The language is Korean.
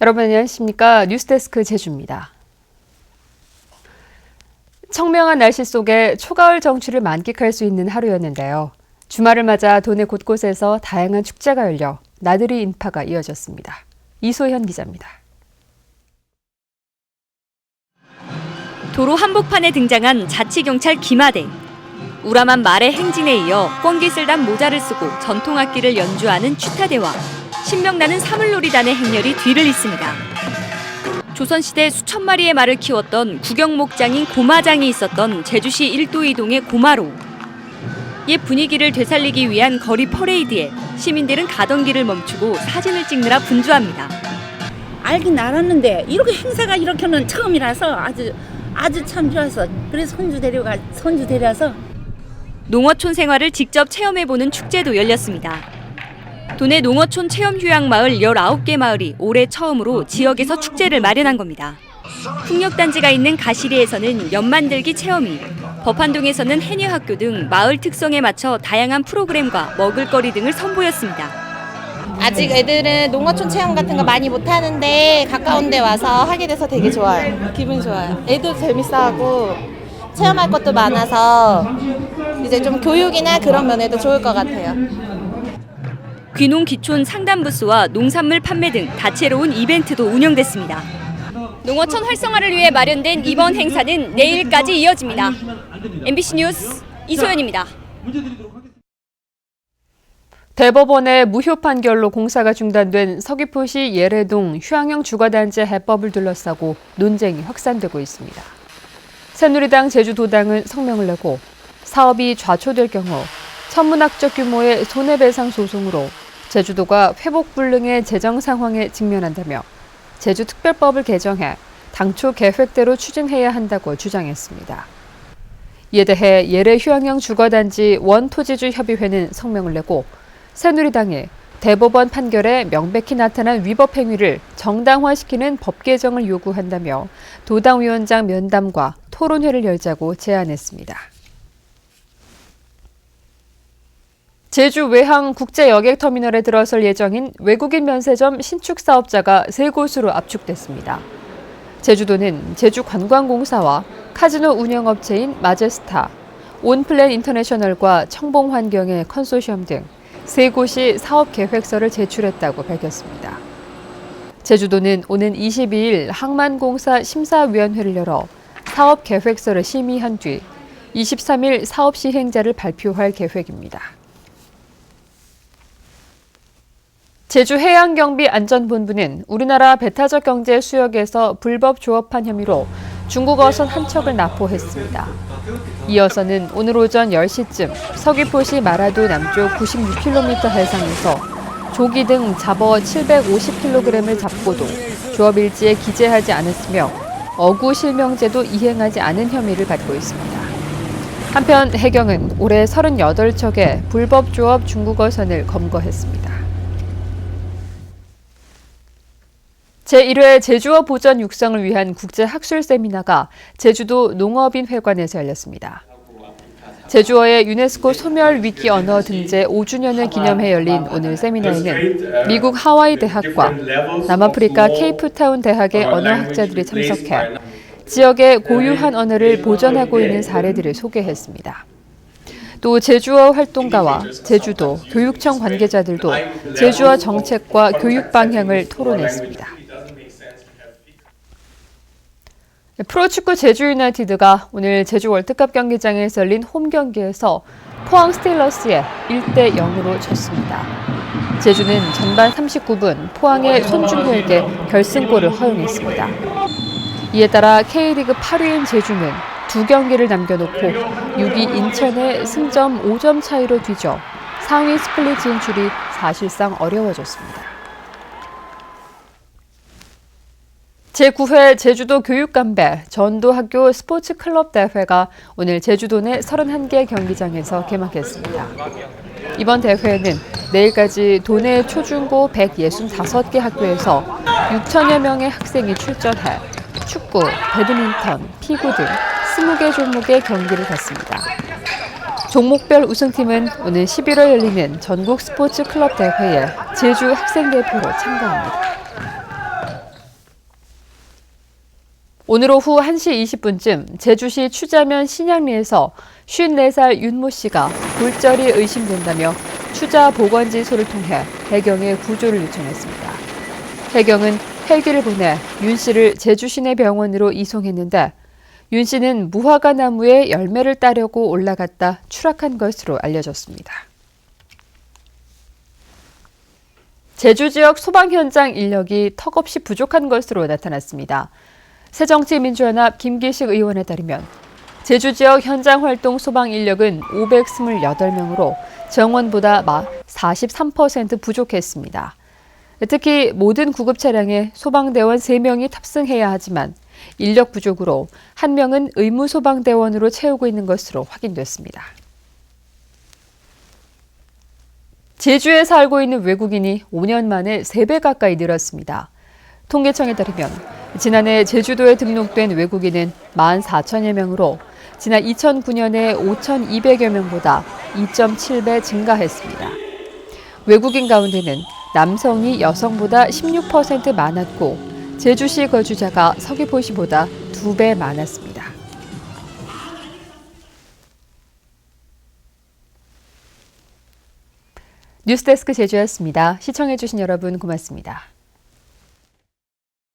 여러분 안녕하십니까? 뉴스데스크 제주입니다. 청명한 날씨 속에 초가을 정취를 만끽할 수 있는 하루였는데요. 주말을 맞아 도내 곳곳에서 다양한 축제가 열려 나들이 인파가 이어졌습니다. 이소현 기자입니다. 도로 한복판에 등장한 자치경찰 김하대. 우람한 말의 행진에 이어 꿩기슬단 모자를 쓰고 전통악기를 연주하는 취타대와 신명나는 사물놀이단의 행렬이 뒤를 잇습니다. 조선시대 수천 마리의 말을 키웠던 국영목장인 고마장이 있었던 제주시 1도 2동의 고마로. 옛 분위기를 되살리기 위한 거리 퍼레이드에 시민들은 가던 길을 멈추고 사진을 찍느라 분주합니다. 알긴 알았는데 이렇게 행사가 이렇게는 처음이라서 아주 참 좋아서 그래서 손주 데려와서 농어촌 생활을 직접 체험해보는 축제도 열렸습니다. 도내 농어촌 체험휴양마을 19개 마을이 올해 처음으로 지역에서 축제를 마련한 겁니다. 풍력단지가 있는 가시리에서는 연만들기 체험이, 법한동에서는 해녀학교 등 마을 특성에 맞춰 다양한 프로그램과 먹을거리 등을 선보였습니다. 아직 애들은 농어촌 체험 같은 거 많이 못 하는데 가까운 데 와서 하게 돼서 되게 좋아요. 기분 좋아요. 애도 재밌어하고 체험할 것도 많아서 이제 좀 교육이나 그런 면에도 좋을 것 같아요. 귀농 기촌 상담 부스와 농산물 판매 등 다채로운 이벤트도 운영됐습니다. 농어촌 활성화를 위해 마련된 이번 행사는 내일까지 이어집니다. MBC 뉴스 이소연입니다. 대법원의 무효 판결로 공사가 중단된 서귀포시 예래동 휴양형 주거단지 해법을 둘러싸고 논쟁이 확산되고 있습니다. 새누리당 제주도당은 성명을 내고 사업이 좌초될 경우 천문학적 규모의 손해배상 소송으로 제주도가 회복불능의 재정 상황에 직면한다며 제주특별법을 개정해 당초 계획대로 추진해야 한다고 주장했습니다. 이에 대해 예래 휴양형 주거단지 원토지주협의회는 성명을 내고 새누리당이 대법원 판결에 명백히 나타난 위법 행위를 정당화시키는 법 개정을 요구한다며 도당위원장 면담과 토론회를 열자고 제안했습니다. 제주 외항 국제여객터미널에 들어설 예정인 외국인 면세점 신축 사업자가 3곳으로 압축됐습니다. 제주도는 제주관광공사와 카지노 운영업체인 마제스타, 온플랜 인터내셔널과 청봉환경의 컨소시엄 등 3곳이 사업계획서를 제출했다고 밝혔습니다. 제주도는 오는 22일 항만공사 심사위원회를 열어 사업계획서를 심의한 뒤 23일 사업 시행자를 발표할 계획입니다. 제주해양경비안전본부는 우리나라 배타적 경제 수역에서 불법 조업한 혐의로 중국 어선 한 척을 납포했습니다. 이 어선은 오늘 오전 10시쯤 서귀포시 마라도 남쪽 96km 해상에서 조기 등 잡어 750kg을 잡고도 조업 일지에 기재하지 않았으며 어구 실명제도 이행하지 않은 혐의를 받고 있습니다. 한편 해경은 올해 38척의 불법 조업 중국 어선을 검거했습니다. 제1회 제주어 보전 육성을 위한 국제학술 세미나가 제주도 농업인회관에서 열렸습니다. 제주어의 유네스코 소멸 위기 언어 등재 5주년을 기념해 열린 오늘 세미나에는 미국 하와이 대학과 남아프리카 케이프타운 대학의 언어학자들이 참석해 지역의 고유한 언어를 보존하고 있는 사례들을 소개했습니다. 또 제주어 활동가와 제주도 교육청 관계자들도 제주어 정책과 교육 방향을 토론했습니다. 프로축구 제주 유나이티드가 오늘 제주 월드컵 경기장에서 열린 홈 경기에서 포항 스틸러스에 1대 0으로 졌습니다. 제주는 전반 39분 포항의 손준호에게 결승골을 허용했습니다. 이에 따라 K리그 8위인 제주는 2경기를 남겨놓고 6위 인천의 승점 5점 차이로 뒤져 상위 스플릿 진출이 사실상 어려워졌습니다. 제9회 제주도 교육감배 전도학교 스포츠클럽 대회가 오늘 제주도 내 31개 경기장에서 개막했습니다. 이번 대회는 내일까지 도내 초중고 165개 학교에서 6천여 명의 학생이 출전해 축구, 배드민턴, 피구 등 20개 종목의 경기를 갖습니다. 종목별 우승팀은 오늘 11월 열리는 전국 스포츠 클럽 대회에 제주 학생대표로 참가합니다. 오늘 오후 1시 20분쯤 제주시 추자면 신양리에서 54살 윤모 씨가 골절이 의심된다며 추자 보건지소를 통해 해경에 구조를 요청했습니다. 해경은 헬기를 보내 윤 씨를 제주 시내 병원으로 이송했는데 윤 씨는 무화과 나무에 열매를 따려고 올라갔다 추락한 것으로 알려졌습니다. 제주 지역 소방 현장 인력이 턱없이 부족한 것으로 나타났습니다. 새정치민주연합 김기식 의원에 따르면 제주 지역 현장 활동 소방 인력은 528명으로 정원보다 43% 부족했습니다. 특히 모든 구급 차량에 소방대원 3명이 탑승해야 하지만 인력 부족으로 1명은 의무 소방대원으로 채우고 있는 것으로 확인됐습니다. 제주에 살고 있는 외국인이 5년 만에 3배 가까이 늘었습니다. 통계청에 따르면 지난해 제주도에 등록된 외국인은 14,000여 명으로 지난 2009년에 5,200여 명보다 2.7배 증가했습니다. 외국인 가운데는 남성이 여성보다 16% 많았고 제주시 거주자가 서귀포시보다 2배 많았습니다. 뉴스데스크 제주였습니다. 시청해주신 여러분 고맙습니다.